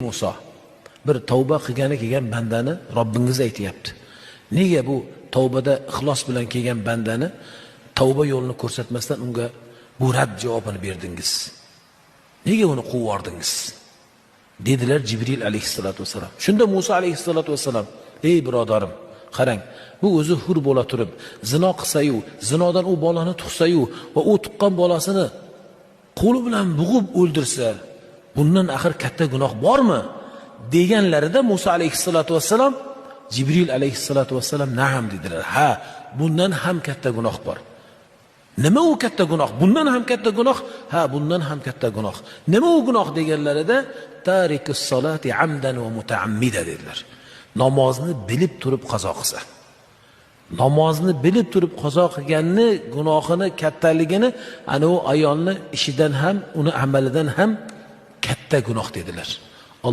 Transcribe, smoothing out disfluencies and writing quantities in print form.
Musa bir tavba qilgani kelgan bandani Robbingiz aytayapti. Nega bu tavbada ixlos bilan kelgan bandani tavba yo'lini ko'rsatmasdan unga bu rad javobini berdingiz? Nega uni quvib yordingiz? Dedilar Jibril alayhissalatu vasallam. Shunda Musa alayhissalatu vasallam: "Ey birodarim, qarang, bu o'zi hur bo'la turib, zino qilsa-yu, zinodan u bolani tug'sa-yu va u tuqqan bolasini qo'li bilan bug'ib o'ldirsa, bundan axir katta gunoh bormi?" deganlarida Musa alayhissalatu vasallam Jibril alayhissalatu vasallam na'am dedilar. Ha, bundan ham katta gunoh bor. Nima u katta gunoh? Bundan ham katta gunoh? Ha, bundan ham katta gunoh. Nima u gunoh deganlarida tarikus solati amdan va mutaammida dedilar. Namozni bilib turib qazo qilsa. Namozni bilib turib qazo qilganni gunohini kattaligini ana u ayolni ishidan ham, uni amalidan ham katta gunoh dedilar.